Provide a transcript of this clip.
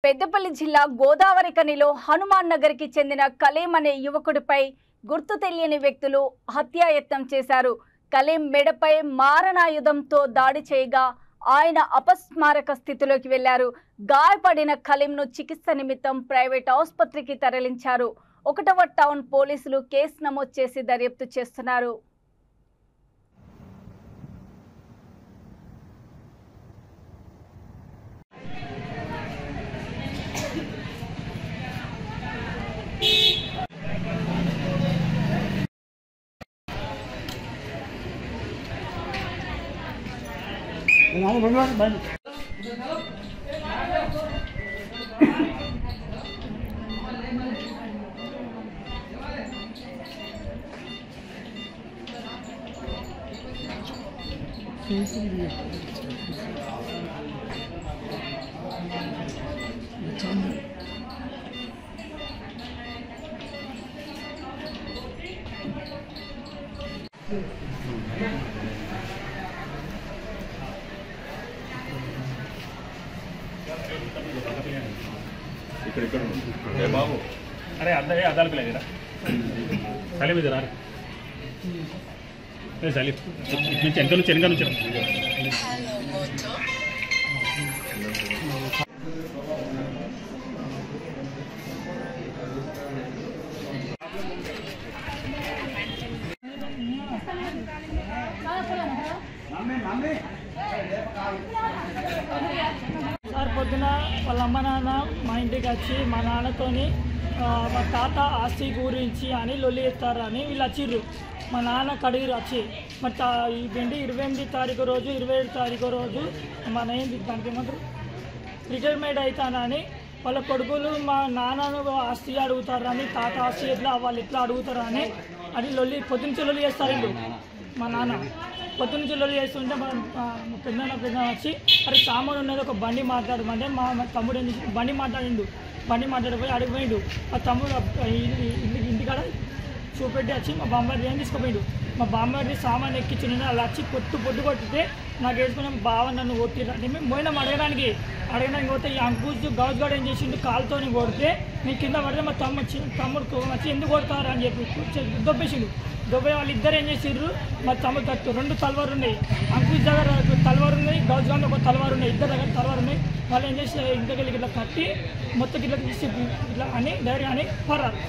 పెద్దపల్లి జిల్లా గోదావరి కనిలో హనుమాన్ నగర్ కి చెందిన కలీం అనే యువకుడిపై గుర్తు తెలియని వ్యక్తులు హత్యాయత్నం చేశారు. కలీం మెడపై మారణాయుధంతో దాడి చేయగా ఆయన అపస్మారక స్థితిలోకి వెళ్లారు. గాయపడిన కలీంను చికిత్స నిమిత్తం ప్రైవేట్ ఆసుపత్రికి తరలించారు. 1వ టౌన్ పోలీసులు కేసు నమోదు చేసి దర్యాప్తు చేస్తున్నారు. ఇక్కడ బాబు అరే అద్దాలకు లేదురా సలీం ఇది రా సలీం నుంచి ఎంత నుంచి వెనక నుంచి సార్ పొద్దున వాళ్ళ అమ్మ నాన్న మా ఇంటికి వచ్చి మా నాన్నతోని మా తాత ఆస్తి గురించి అని లొల్లి ఇస్తారని వీళ్ళు వచ్చిర్రు. మా నాన్న కడిగిరు వచ్చి మరి ఈ 28 తారీఖు రోజు 27 తారీఖు రోజు మన ఏంది దానికి ఏమంటారు రిటైర్మెంట్ అవుతానని వాళ్ళ కొడుకులు మా నాన్నను ఆస్తి అడుగుతారని తాత ఆస్తి ఎట్లా వాళ్ళు ఎట్లా అడుగుతారని అది లొల్లి పొద్దునుంచి లొల్లి చేస్తారు వీళ్ళు. మా నాన్న పొద్దునుంచి లొల్లి చేస్తుంటే పెద్ద వచ్చి అరే సామాను ఉన్నది ఒక బండి మాట్లాడమంటే మా తమ్ముడు ఏం చేసి బండి మాట్లాడిపోయి అడిగిపోయిండు. మా తమ్ముడు ఇంటికాడ చూపెట్టి వచ్చి మా బామ్మడి ఏం తీసుకుపోయిండు. మా బామ్మడి సామాన్ ఎక్కించిన అలా వచ్చి పొట్టు కొట్టితే నాకు వేసుకున్న బావ నన్ను కొట్టిరు అంటే మేము పోయినాం అడగడానికి పోతే ఈ అంకుష్ గౌజ్గాడు ఏం చేసిండు కాలుతోని కొడితే నేను కింద పడితే మా తమ్ముడు వచ్చి ఎందుకు కొడతారు అని చెప్పి దొబ్బేసిండు. దొబ్బే వాళ్ళు ఇద్దరు ఏం చేసిర్రు మా తమ్ముడు కట్టు 2 తలవారు ఉన్నాయి. అంకుష్ దగ్గర తలవారు ఉన్నాయి, గౌజ్గాడు ఒక తలవారు ఉన్నాయి, ఇద్దరు దగ్గర తలవారు ఉన్నాయి. వాళ్ళు ఏం చేసి ఇంటికి ఇట్లా కట్టి మొత్తం ఇట్లా తీసి ఇట్లా అని ధైర్యం అని పర్రారు.